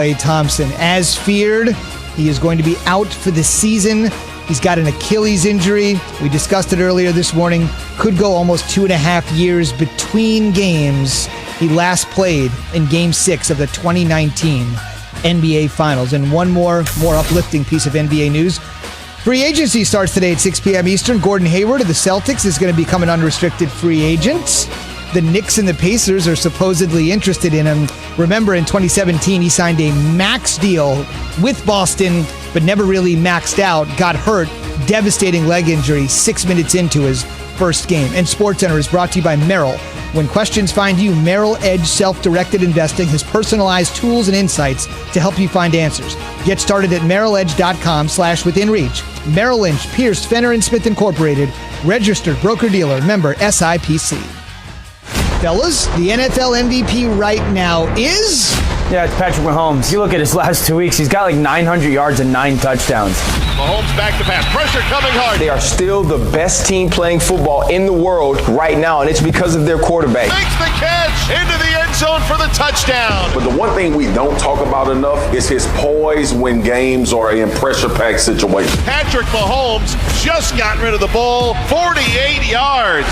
Klay Thompson, as feared, he is going to be out for the season. He's got an Achilles injury. We discussed it earlier this morning. Could go almost 2.5 years between games. He last played in Game 6 of the 2019 NBA Finals. And one more uplifting piece of NBA news. Free agency starts today at 6 p.m. Eastern. Gordon Hayward of the Celtics is going to become an unrestricted free agent. The Knicks and the Pacers are supposedly interested in him. Remember, in 2017, he signed a max deal with Boston, but never really maxed out. Got hurt. Devastating leg injury 6 minutes into his first game. And SportsCenter is brought to you by Merrill. When questions find you, Merrill Edge Self-Directed Investing has personalized tools and insights to help you find answers. Get started at merrilledge.com/withinreach. Merrill Lynch, Pierce, Fenner & Smith Incorporated, registered broker-dealer, member SIPC. Fellas, the NFL MVP right now is... Yeah, it's Patrick Mahomes. You look at his last 2 weeks, he's got like 900 yards and 9 touchdowns. Mahomes back to pass. Pressure coming hard. They are still the best team playing football in the world right now, and it's because of their quarterback. Makes the catch into the end zone for the touchdown. But the one thing we don't talk about enough is his poise when games are in pressure-packed situations. Patrick Mahomes just got rid of the ball. 48 yards.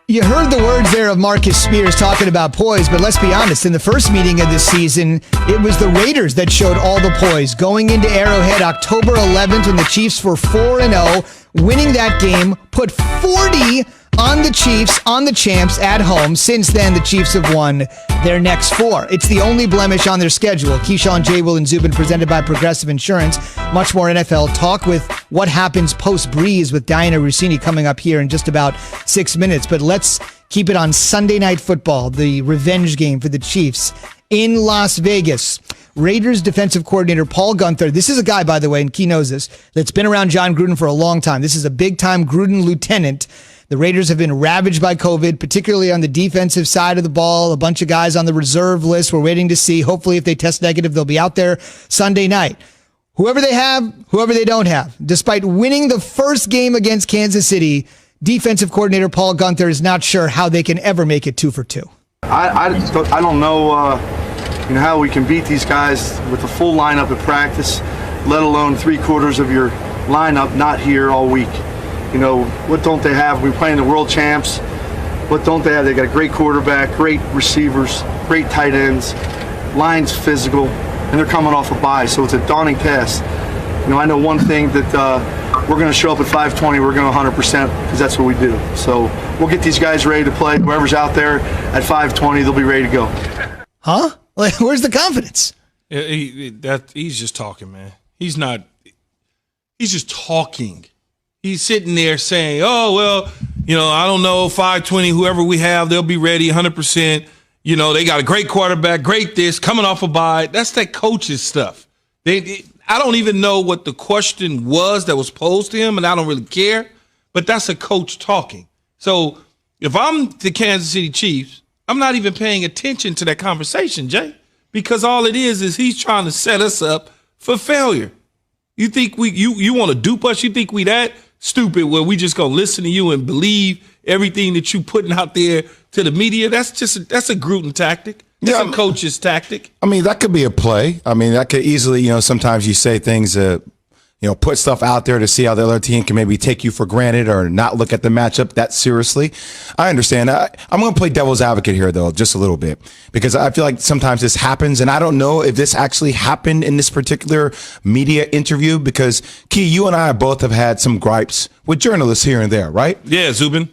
You heard the words there of Marcus Spears talking about poise, but let's be honest, in the first meeting of this season, it was the Raiders that showed all the poise. Going into Arrowhead October 11th when the Chiefs were 4-0, winning that game, put 40 on the Chiefs, on the champs at home. Since then, the Chiefs have won their next 4. It's the only blemish on their schedule. Keyshawn, J. Will, and Zubin, presented by Progressive Insurance. Much more NFL talk with what happens post-Breeze with Diana Rossini coming up here in just about 6 minutes. But let's keep it on Sunday Night Football, the revenge game for the Chiefs in Las Vegas. Raiders defensive coordinator Paul Guenther, this is a guy, by the way, and Key knows this, that's been around John Gruden for a long time. This is a big-time Gruden lieutenant. The Raiders have been ravaged by COVID, particularly on the defensive side of the ball. A bunch of guys on the reserve list. We're waiting to see. Hopefully, if they test negative, they'll be out there Sunday night. Whoever they have, whoever they don't have. Despite winning the first game against Kansas City, defensive coordinator Paul Guenther is not sure how they can ever make it 2 for 2. I don't know, how we can beat these guys with a full lineup at practice, let alone 3/4 of your lineup not here all week. What don't they have? We're playing the world champs. What don't they have? They got a great quarterback, great receivers, great tight ends, line's physical, and they're coming off a bye, so it's a daunting task. I know one thing that we're going to show up at 5:20. We're going to 100% because that's what we do. So we'll get these guys ready to play. Whoever's out there at 5:20, they'll be ready to go. Huh? Like, where's the confidence? He's just talking, man. He's just talking. He's sitting there saying, oh, well, I don't know, 5:20, whoever we have, they'll be ready 100%. They got a great quarterback, great this, coming off a bye. That's that coach's stuff. I don't even know what the question was that was posed to him, and I don't really care, but that's a coach talking. So if I'm the Kansas City Chiefs, I'm not even paying attention to that conversation, Jay, because all it is he's trying to set us up for failure. You think you want to dupe us? You think we that stupid where we just gonna listen to you and believe everything that you putting out there to the media? That's a Gruden tactic. That's a coach's tactic. I mean, that could be a play. I mean, that could easily, sometimes you say things put stuff out there to see how the other team can maybe take you for granted or not look at the matchup that seriously. I understand. I'm going to play devil's advocate here, though, just a little bit, because I feel like sometimes this happens, and I don't know if this actually happened in this particular media interview, because, Key, you and I both have had some gripes with journalists here and there, right? Yeah, Zubin.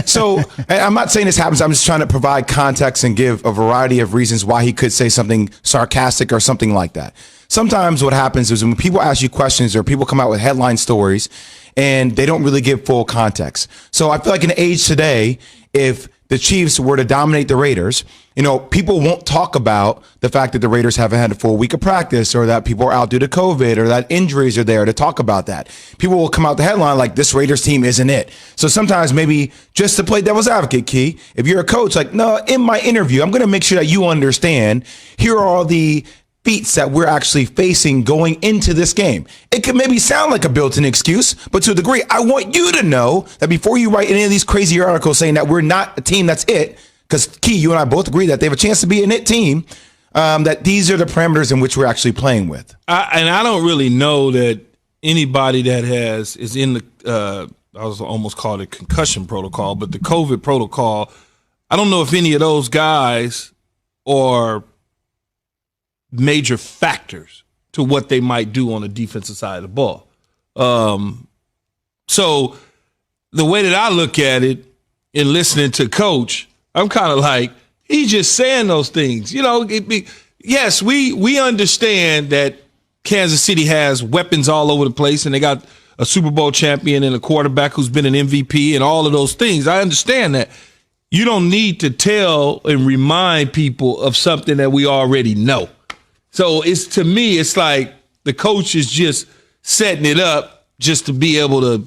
So I'm not saying this happens. I'm just trying to provide context and give a variety of reasons why he could say something sarcastic or something like that. Sometimes what happens is when people ask you questions or people come out with headline stories and they don't really give full context. So I feel like in the age today, if the Chiefs were to dominate the Raiders, people won't talk about the fact that the Raiders haven't had a full week of practice or that people are out due to COVID or that injuries are there to talk about that. People will come out the headline like this Raiders team isn't it. So sometimes maybe just to play devil's advocate, Key, if you're a coach, like, no, in my interview, I'm going to make sure that you understand here are all the feats that we're actually facing going into this game. It could maybe sound like a built-in excuse, but to a degree, I want you to know that before you write any of these crazy articles saying that we're not a team that's it, because Key, you and I both agree that they have a chance to be an it team, that these are the parameters in which we're actually playing with. I don't really know that anybody that is in the I was almost called it concussion protocol, but the COVID protocol, I don't know if any of those guys are major factors to what they might do on the defensive side of the ball. So the way that I look at it in listening to Coach, I'm kind of like, he's just saying those things. Yes, we understand that Kansas City has weapons all over the place, and they got a Super Bowl champion and a quarterback who's been an MVP and all of those things. I understand that. You don't need to tell and remind people of something that we already know. So to me, it's like the coach is just setting it up just to be able to,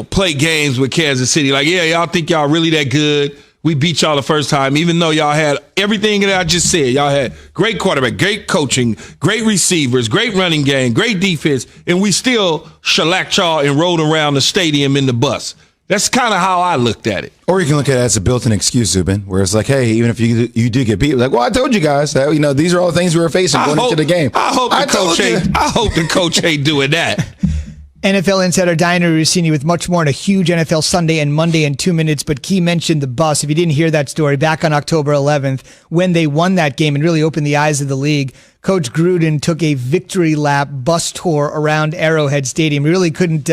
play games with Kansas City. Like, yeah, y'all think y'all really that good. We beat y'all the first time, even though y'all had everything that I just said. Y'all had great quarterback, great coaching, great receivers, great running game, great defense, and we still shellacked y'all and rode around the stadium in the bus. That's kind of how I looked at it. Or you can look at it as a built-in excuse, Zubin, where it's like, hey, even if you do get beat, like, well, I told you guys that these are all the things we were facing going into the game. I hope the coach ain't doing that. NFL insider Diana Rossini with much more on a huge NFL Sunday and Monday in 2 minutes. But Key mentioned the bus. If you didn't hear that story, back on October 11th, when they won that game and really opened the eyes of the league, Coach Gruden took a victory lap bus tour around Arrowhead Stadium. He really couldn't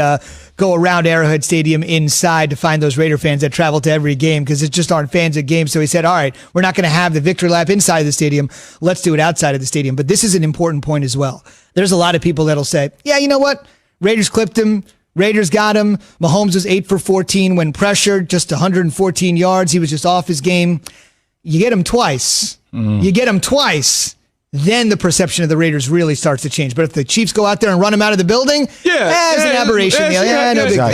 go around Arrowhead Stadium inside to find those Raider fans that travel to every game because it just aren't fans at games. So he said, all right, we're not going to have the victory lap inside the stadium. Let's do it outside of the stadium. But this is an important point as well. There's a lot of people that'll say, yeah, you know what? Raiders clipped him. Raiders got him. Mahomes was 8 for 14 when pressured, just 114 yards. He was just off his game. You get him twice. You get him twice. Then the perception of the Raiders really starts to change. But if the Chiefs go out there and run him out of the building, it's an aberration.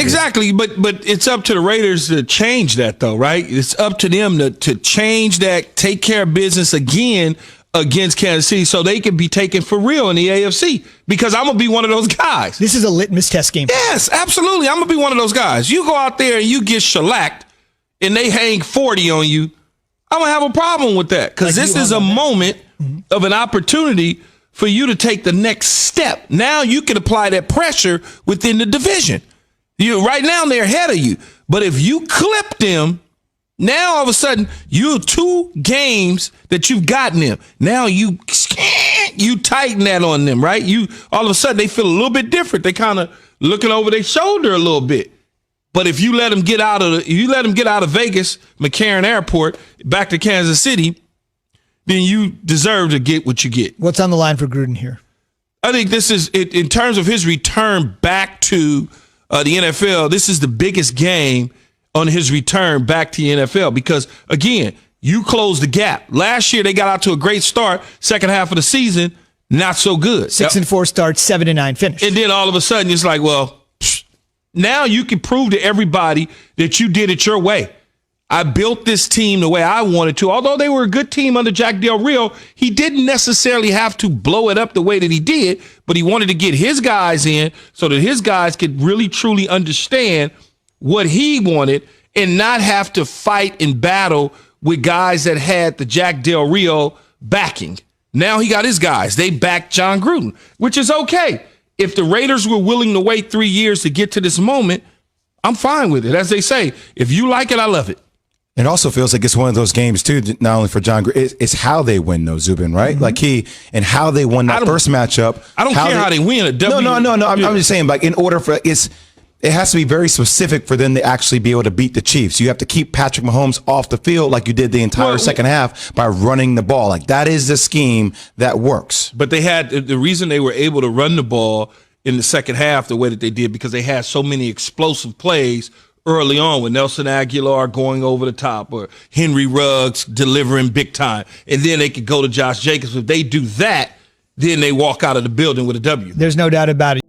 Exactly. But it's up to the Raiders to change that, though, right? It's up to them to change that, take care of business again against Kansas City so they can be taken for real in the AFC, because I'm going to be one of those guys. This is a litmus test game. Yes, absolutely. I'm going to be one of those guys. You go out there and you get shellacked and they hang 40 on you, I'm going to have a problem with that, because this is a moment of an opportunity for you to take the next step. Now you can apply that pressure within the division. Right now they're ahead of you. But if you clip them, now all of a sudden you're 2 games that you've gotten them. Now you tighten that on them, right? All of a sudden they feel a little bit different. They kind of looking over their shoulder a little bit. But if you let them get out of Vegas, McCarran Airport, back to Kansas City, then you deserve to get what you get. What's on the line for Gruden here? I think this is, in terms of his return back to the NFL, this is the biggest game on his return back to the NFL, because, again, you close the gap. Last year, they got out to a great start. Second half of the season, not so good. 6-4 start, 7-9 finish. And then all of a sudden, it's like, well, now you can prove to everybody that you did it your way. I built this team the way I wanted to. Although they were a good team under Jack Del Rio, he didn't necessarily have to blow it up the way that he did, but he wanted to get his guys in so that his guys could really, truly understand what he wanted and not have to fight and battle with guys that had the Jack Del Rio backing. Now he got his guys. They backed John Gruden, which is okay. If the Raiders were willing to wait 3 years to get to this moment, I'm fine with it. As they say, if you like it, I love it. It also feels like it's one of those games, too, not only for John Gruden, it's how they win, though, Zubin, right? Like and how they won that first matchup. I don't care how they win. No. I'm just saying, like, in order for it has to be very specific for them to actually be able to beat the Chiefs. You have to keep Patrick Mahomes off the field like you did the entire second half by running the ball. Like, that is the scheme that works. But they had the reason they were able to run the ball in the second half the way that they did, because they had so many explosive plays early on with Nelson Aguilar going over the top or Henry Ruggs delivering big time. And then they could go to Josh Jacobs. If they do that, then they walk out of the building with a W. There's no doubt about it.